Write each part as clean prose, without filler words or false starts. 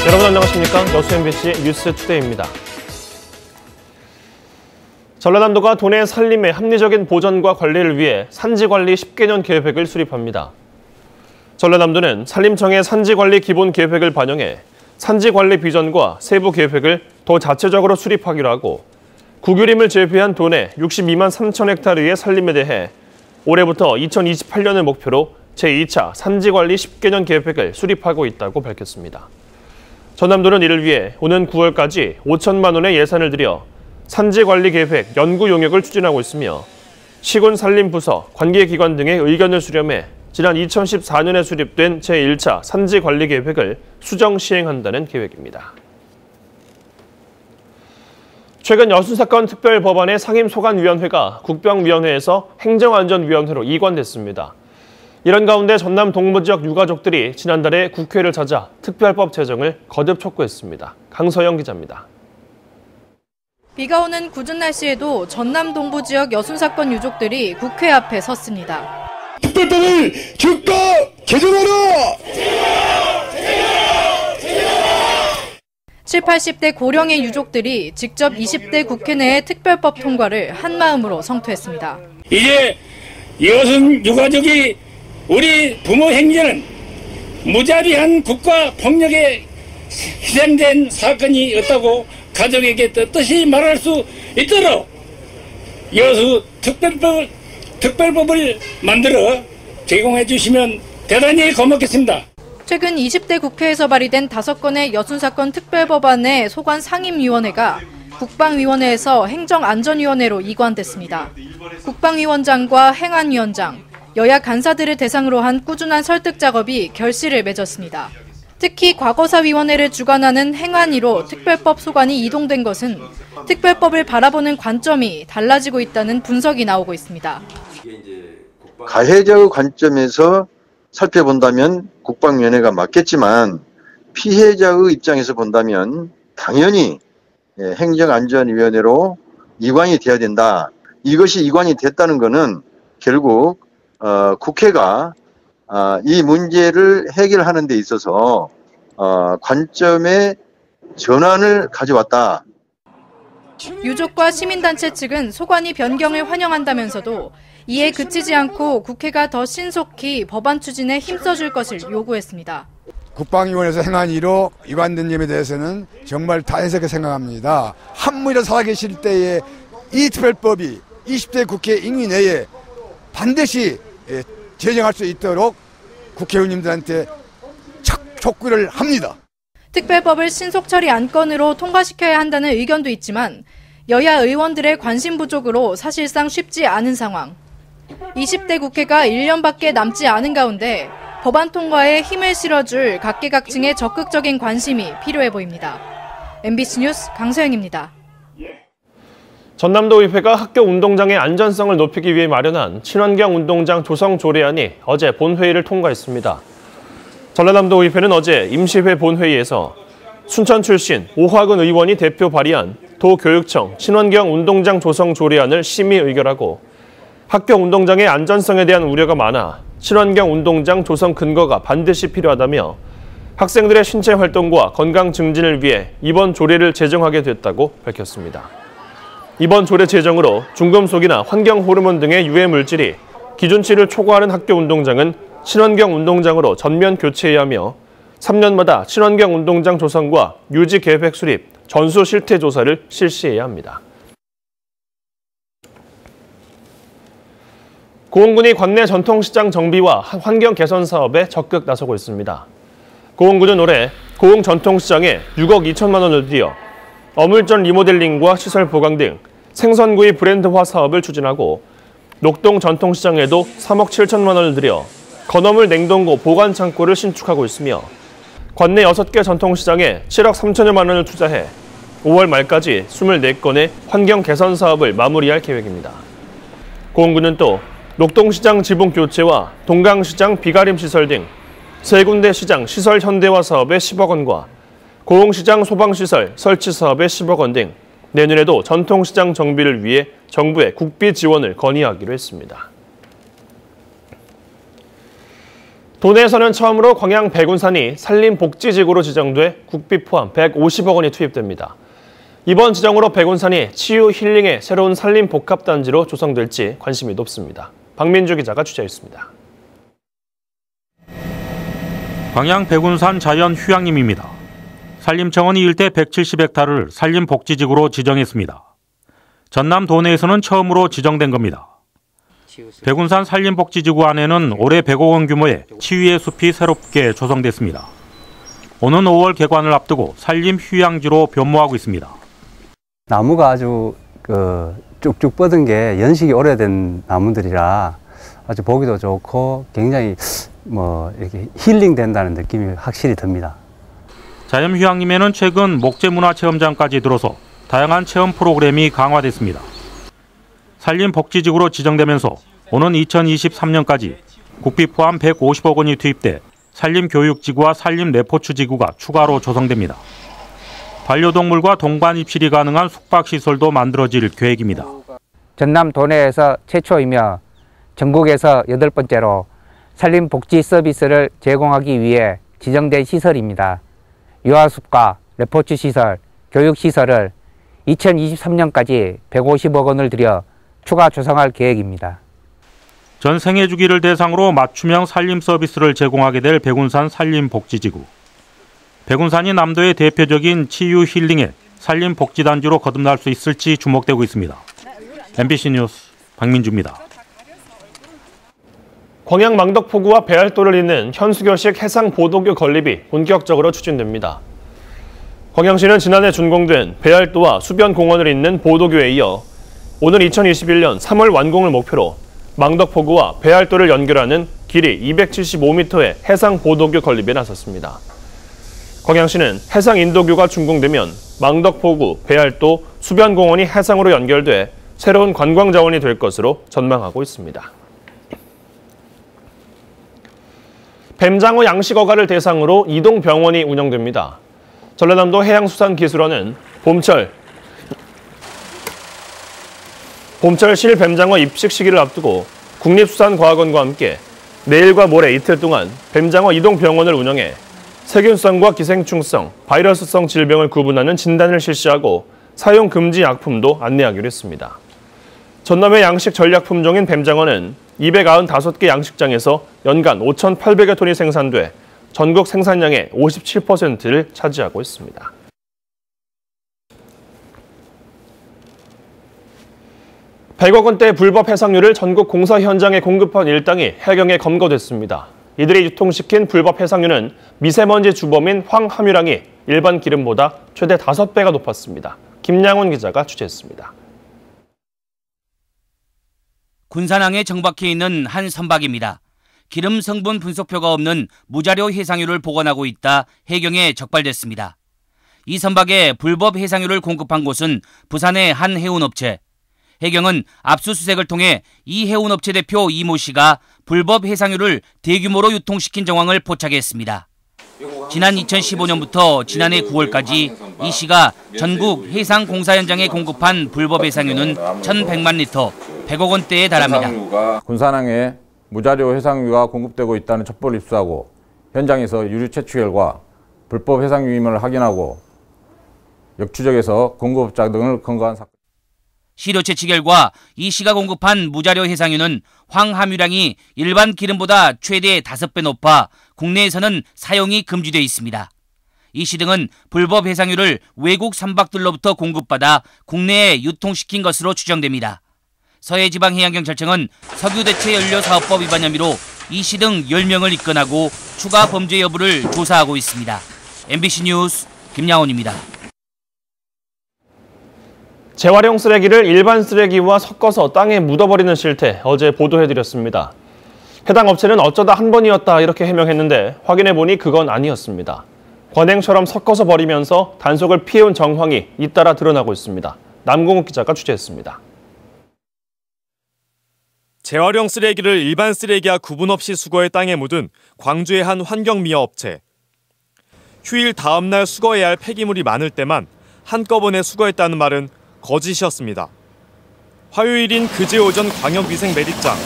여러분 안녕하십니까? 여수 MBC 뉴스투데이입니다. 전라남도가 도내 산림의 합리적인 보전과 관리를 위해 산지관리 10개년 계획을 수립합니다. 전라남도는 산림청의 산지관리 기본계획을 반영해 산지관리 비전과 세부 계획을 더 자체적으로 수립하기로 하고 국유림을 제외한 도내 62만 3천 헥타르의 산림에 대해 올해부터 2028년을 목표로 제2차 산지관리 10개년 계획을 수립하고 있다고 밝혔습니다. 전남도는 이를 위해 오는 9월까지 5천만 원의 예산을 들여 산지관리계획 연구 용역을 추진하고 있으며 시군산림부서, 관계기관 등의 의견을 수렴해 지난 2014년에 수립된 제1차 산지관리계획을 수정 시행한다는 계획입니다. 최근 여수사건 특별법안의 상임소관위원회가 국방위원회에서 행정안전위원회로 이관됐습니다. 이런 가운데 전남 동부지역 유가족들이 지난달에 국회를 찾아 특별법 제정을 거듭 촉구했습니다. 강서영 기자입니다. 비가 오는 궂은 날씨에도 전남 동부지역 여순사건 유족들이 국회 앞에 섰습니다. 특별법을 즉각 개정하라! 7, 80대 고령의 유족들이 직접 20대 국회 내의 특별법 통과를 한마음으로 성토했습니다. 이제 여순 유가족이 우리 부모 행전은 무자비한 국가 폭력에 희생된 사건이었다고 가족에게 떳떳이 말할 수 있도록 여수 특별법을 만들어 제공해 주시면 대단히 고맙겠습니다. 최근 20대 국회에서 발의된 5건의 여순사건 특별법안의 소관 상임위원회가 국방위원회에서 행정안전위원회로 이관됐습니다. 국방위원장과 행안위원장, 여야 간사들을 대상으로 한 꾸준한 설득 작업이 결실을 맺었습니다. 특히 과거사위원회를 주관하는 행안위로 특별법 소관이 이동된 것은 특별법을 바라보는 관점이 달라지고 있다는 분석이 나오고 있습니다. 가해자의 관점에서 살펴본다면 국방위원회가 맞겠지만 피해자의 입장에서 본다면 당연히 행정안전위원회로 이관이 돼야 된다. 이것이 이관이 됐다는 것은 결국 국회가 이 문제를 해결하는 데 있어서 관점의 전환을 가져왔다. 유족과 시민단체 측은 소관이 변경을 환영한다면서도 이에 그치지 않고 국회가 더 신속히 법안 추진에 힘써줄 것을 요구했습니다. 국방위원회에서 행안위로 이관된 점에 대해서는 정말 다행스럽게 생각합니다. 한무이라 살아계실 때에 이 특별법이 20대 국회 임기 내에 반드시 제정할 수 있도록 국회의원님들한테 촉구를 합니다. 특별법을 신속 처리 안건으로 통과시켜야 한다는 의견도 있지만 여야 의원들의 관심 부족으로 사실상 쉽지 않은 상황. 20대 국회가 1년밖에 남지 않은 가운데 법안 통과에 힘을 실어줄 각계각층의 적극적인 관심이 필요해 보입니다. MBC 뉴스 강서영입니다. 전남도의회가 학교 운동장의 안전성을 높이기 위해 마련한 친환경 운동장 조성 조례안이 어제 본회의를 통과했습니다. 전라남도의회는 어제 임시회 본회의에서 순천 출신 오화근 의원이 대표 발의한 도교육청 친환경 운동장 조성 조례안을 심의 의결하고 학교 운동장의 안전성에 대한 우려가 많아 친환경 운동장 조성 근거가 반드시 필요하다며 학생들의 신체 활동과 건강 증진을 위해 이번 조례를 제정하게 됐다고 밝혔습니다. 이번 조례 제정으로 중금속이나 환경 호르몬 등의 유해 물질이 기준치를 초과하는 학교 운동장은 친환경 운동장으로 전면 교체해야 하며 3년마다 친환경 운동장 조성과 유지 계획 수립, 전수 실태 조사를 실시해야 합니다. 고흥군이 관내 전통시장 정비와 환경 개선 사업에 적극 나서고 있습니다. 고흥군은 올해 고흥 전통시장에 6억 2천만 원을 들여 어물전 리모델링과 시설 보강 등 생선구이 브랜드화 사업을 추진하고 녹동 전통시장에도 3억 7천만 원을 들여 건어물 냉동고 보관 창고를 신축하고 있으며 관내 6개 전통시장에 7억 3천여만 원을 투자해 5월 말까지 24건의 환경 개선 사업을 마무리할 계획입니다. 고흥군은 또 녹동시장 지붕 교체와 동강시장 비가림 시설 등 3군데 시장 시설 현대화 사업에 10억 원과 고흥시장 소방시설 설치 사업에 10억 원 등 내년에도 전통시장 정비를 위해 정부의 국비 지원을 건의하기로 했습니다. 도내에서는 처음으로 광양 백운산이 산림복지지구로 지정돼 국비 포함 150억 원이 투입됩니다. 이번 지정으로 백운산이 치유 힐링의 새로운 산림복합단지로 조성될지 관심이 높습니다. 박민주 기자가 취재했습니다. 광양 백운산 자연휴양림입니다. 산림청은 이 일대 170헥타르를 산림복지지구로 지정했습니다. 전남 도내에서는 처음으로 지정된 겁니다. 백운산 산림복지지구 안에는 올해 100억 원 규모의 치유의 숲이 새롭게 조성됐습니다. 오는 5월 개관을 앞두고 산림휴양지로 변모하고 있습니다. 나무가 아주 쭉쭉 뻗은 게 연식이 오래된 나무들이라 아주 보기도 좋고 굉장히 이렇게 힐링된다는 느낌이 확실히 듭니다. 자연휴양림에는 최근 목재문화체험장까지 들어서 다양한 체험 프로그램이 강화됐습니다. 산림복지지구로 지정되면서 오는 2023년까지 국비 포함 150억 원이 투입돼 산림교육지구와 산림레포츠지구가 추가로 조성됩니다. 반려동물과 동반 입실이 가능한 숙박시설도 만들어질 계획입니다. 전남 도내에서 최초이며 전국에서 8번째로 산림복지 서비스를 제공하기 위해 지정된 시설입니다. 유아숲과 레포츠 시설, 교육시설을 2023년까지 150억 원을 들여 추가 조성할 계획입니다. 전 생애주기를 대상으로 맞춤형 산림 서비스를 제공하게 될 백운산 산림복지지구. 백운산이 남도의 대표적인 치유 힐링의 산림복지단지로 거듭날 수 있을지 주목되고 있습니다. MBC 뉴스 박민주입니다. 광양 망덕포구와 배알도를 잇는 현수교식 해상보도교 건립이 본격적으로 추진됩니다. 광양시는 지난해 준공된 배알도와 수변공원을 잇는 보도교에 이어 오는 2021년 3월 완공을 목표로 망덕포구와 배알도를 연결하는 길이 275m의 해상보도교 건립에 나섰습니다. 광양시는 해상인도교가 준공되면 망덕포구, 배알도, 수변공원이 해상으로 연결돼 새로운 관광자원이 될 것으로 전망하고 있습니다. 뱀장어 양식어가를 대상으로 이동병원이 운영됩니다. 전라남도 해양수산기술원은 봄철 실뱀장어 입식 시기를 앞두고 국립수산과학원과 함께 내일과 모레 이틀 동안 뱀장어 이동병원을 운영해 세균성과 기생충성, 바이러스성 질병을 구분하는 진단을 실시하고 사용 금지 약품도 안내하기로 했습니다. 전남의 양식 전략 품종인 뱀장어는 295개 양식장에서 연간 5,800여 톤이 생산돼 전국 생산량의 57%를 차지하고 있습니다. (100억 원대) 불법 해상유를 전국 공사 현장에 공급한 일당이 해경에 검거됐습니다. 이들이 유통시킨 불법 해상유는 미세먼지 주범인 황함유량이 일반 기름보다 최대 5배가 높았습니다. 김양훈 기자가 취재했습니다. 군산항에 정박해 있는 한 선박입니다. 기름 성분 분석표가 없는 무자료 해상유를 보관하고 있다 해경에 적발됐습니다. 이 선박에 불법 해상유를 공급한 곳은 부산의 한 해운업체. 해경은 압수수색을 통해 이 해운업체 대표 이모 씨가 불법 해상유를 대규모로 유통시킨 정황을 포착했습니다. 지난 2015년부터 지난해 9월까지 이 씨가 전국 해상 공사 현장에 공급한 불법 해상유는 1,100만 리터, 100억 원대에 달합니다. 군산항에 무자료 해상유가 공급되고 있다는 첩보를 입수하고 현장에서 유류 채취 결과 불법 해상유임을 확인하고 역추적해서 공급자 등을 검거한 사건. 시료 채취 결과 이 씨가 공급한 무자료 해상유는 황함유량이 일반 기름보다 최대 5배 높아 국내에서는 사용이 금지돼 있습니다. 이 씨 등은 불법 해상유를 외국 선박들로부터 공급받아 국내에 유통시킨 것으로 추정됩니다. 서해지방해양경찰청은 석유대체연료사업법 위반 혐의로 이 씨 등 10명을 입건하고 추가 범죄 여부를 조사하고 있습니다. MBC 뉴스 김양훈입니다. 재활용 쓰레기를 일반 쓰레기와 섞어서 땅에 묻어버리는 실태 어제 보도해드렸습니다. 해당 업체는 어쩌다 한 번이었다 이렇게 해명했는데 확인해보니 그건 아니었습니다. 관행처럼 섞어서 버리면서 단속을 피해온 정황이 잇따라 드러나고 있습니다. 남궁욱 기자가 취재했습니다. 재활용 쓰레기를 일반 쓰레기와 구분 없이 수거해 땅에 묻은 광주의 한 환경미화 업체. 휴일 다음 날 수거해야 할 폐기물이 많을 때만 한꺼번에 수거했다는 말은 거짓이었습니다. 화요일인 그제 오전 광역위생 매립장.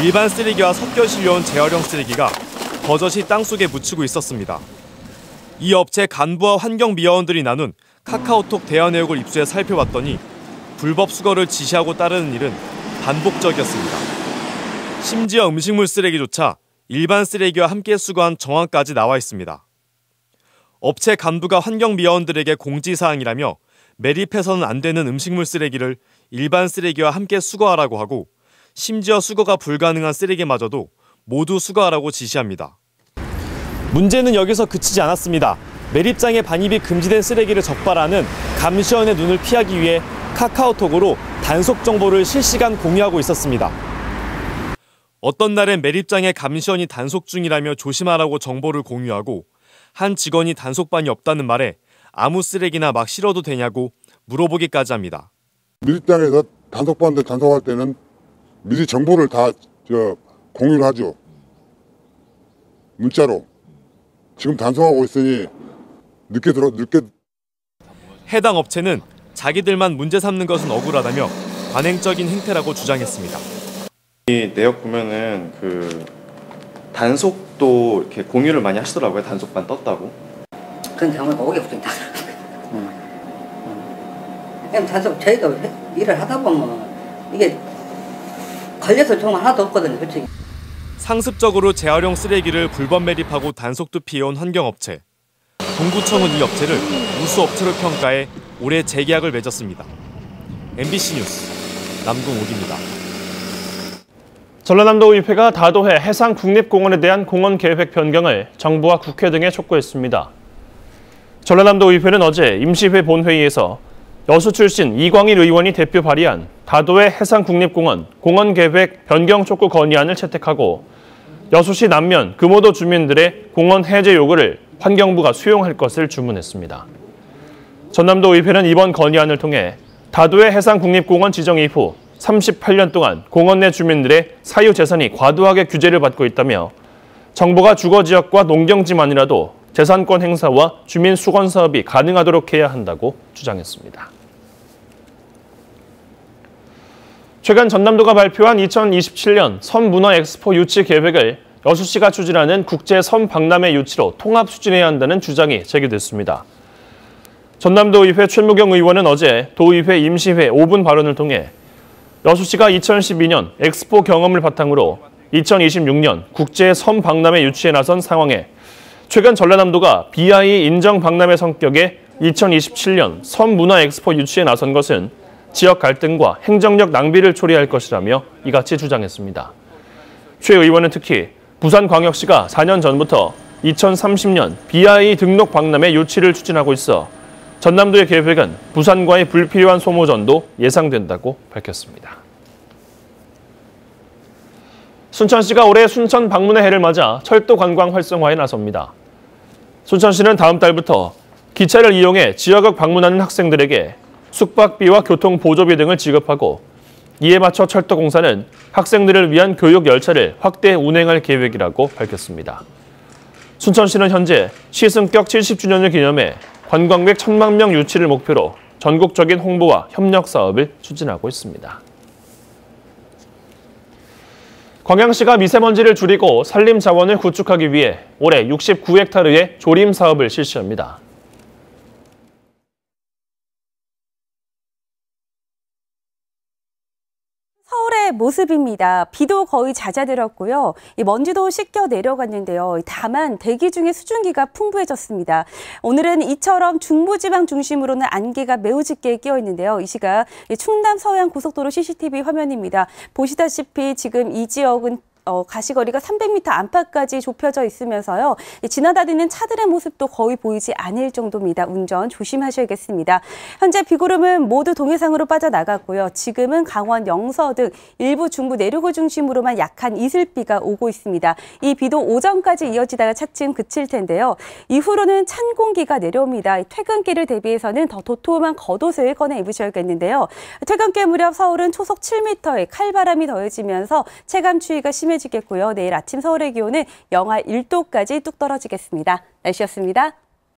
일반 쓰레기와 섞여 실려온 재활용 쓰레기가 버젓이 땅속에 묻히고 있었습니다. 이 업체 간부와 환경미화원들이 나눈 카카오톡 대화 내역을 입수해 살펴봤더니 불법 수거를 지시하고 따르는 일은 반복적이었습니다. 심지어 음식물 쓰레기조차 일반 쓰레기와 함께 수거한 정황까지 나와 있습니다. 업체 간부가 환경미화원들에게 공지사항이라며 매립해서는 안 되는 음식물 쓰레기를 일반 쓰레기와 함께 수거하라고 하고 심지어 수거가 불가능한 쓰레기마저도 모두 수거하라고 지시합니다. 문제는 여기서 그치지 않았습니다. 매립장에 반입이 금지된 쓰레기를 적발하는 감시원의 눈을 피하기 위해 카카오톡으로 단속 정보를 실시간 공유하고 있었습니다. 어떤 날엔 매립장에 감시원이 단속 중이라며 조심하라고 정보를 공유하고 한 직원이 단속반이 없다는 말에 아무 쓰레기나 막 실어도 되냐고 물어보기까지 합니다. 매립장에서 단속반들 단속할 때는 미리 정보를 다 공유를 하죠. 문자로. 지금 단속하고 있으니 늦게. 해당 업체는 자기들만 문제 삼는 것은 억울하다며 관행적인 행태라고 주장했습니다. 이 내역 보면은 단속도 이렇게 공유를 많이 하시더라고요. 단속반 떴다고. 그건 정말 오게 없습니다. 단속 저희가 일을 하다 보면 이게 걸려서 정말 하나도 없거든요, 솔직히. 상습적으로 재활용 쓰레기를 불법 매립하고 단속도 피해온 환경업체. 동구청은 이 업체를 우수업체로 평가해 올해 재계약을 맺었습니다. MBC 뉴스 남궁옥입니다. 전라남도의회가 다도해 해상국립공원에 대한 공원 계획 변경을 정부와 국회 등에 촉구했습니다. 전라남도의회는 어제 임시회 본회의에서 여수 출신 이광일 의원이 대표 발의한 다도해 해상국립공원 공원계획 변경 촉구 건의안을 채택하고 여수시 남면 금오도 주민들의 공원 해제 요구를 환경부가 수용할 것을 주문했습니다. 전남도의회는 이번 건의안을 통해 다도해 해상국립공원 지정 이후 38년 동안 공원 내 주민들의 사유재산이 과도하게 규제를 받고 있다며 정부가 주거지역과 농경지만이라도 재산권 행사와 주민 수건 사업이 가능하도록 해야 한다고 주장했습니다. 최근 전남도가 발표한 2027년 섬문화 엑스포 유치 계획을 여수시가 추진하는 국제 섬박람회 유치로 통합 추진해야 한다는 주장이 제기됐습니다. 전남도의회 최무경 의원은 어제 도의회 임시회 5분 발언을 통해 여수시가 2012년 엑스포 경험을 바탕으로 2026년 국제 섬박람회 유치에 나선 상황에 최근 전라남도가 BI 인정 박람회 성격의 2027년 섬문화 엑스포 유치에 나선 것은 지역 갈등과 행정력 낭비를 초래할 것이라며 이같이 주장했습니다. 최 의원은 특히 부산광역시가 4년 전부터 2030년 BI 등록 박람회 유치를 추진하고 있어 전남도의 계획은 부산과의 불필요한 소모전도 예상된다고 밝혔습니다. 순천시가 올해 순천 방문의 해를 맞아 철도 관광 활성화에 나섭니다. 순천시는 다음 달부터 기차를 이용해 지역을 방문하는 학생들에게 숙박비와 교통 보조비 등을 지급하고 이에 맞춰 철도공사는 학생들을 위한 교육 열차를 확대 운행할 계획이라고 밝혔습니다. 순천시는 현재 시승격 70주년을 기념해 관광객 1,000만 명 유치를 목표로 전국적인 홍보와 협력 사업을 추진하고 있습니다. 광양시가 미세먼지를 줄이고 산림 자원을 구축하기 위해 올해 69헥타르의 조림 사업을 실시합니다. 서울의 모습입니다. 비도 거의 잦아들었고요. 이 먼지도 씻겨 내려갔는데요. 다만 대기 중에 수증기가 풍부해졌습니다. 오늘은 이처럼 중부지방 중심으로는 안개가 매우 짙게 끼어 있는데요. 이 시각 충남 서해안 고속도로 CCTV 화면입니다. 보시다시피 지금 이 지역은 가시거리가 300m 안팎까지 좁혀져 있으면서요. 지나다니는 차들의 모습도 거의 보이지 않을 정도입니다. 운전 조심하셔야겠습니다. 현재 비구름은 모두 동해상으로 빠져나갔고요. 지금은 강원 영서 등 일부 중부 내륙을 중심으로만 약한 이슬비가 오고 있습니다. 이 비도 오전까지 이어지다가 차츰 그칠 텐데요. 이후로는 찬 공기가 내려옵니다. 퇴근길을 대비해서는 더 도톰한 겉옷을 꺼내 입으셔야겠는데요. 퇴근길 무렵 서울은 초속 7m의 칼바람이 더해지면서 체감 추위가 심해지겠고요. 내일 아침 서울의 기온은 영하 1도까지 뚝 떨어지겠습니다. 날씨였습니다.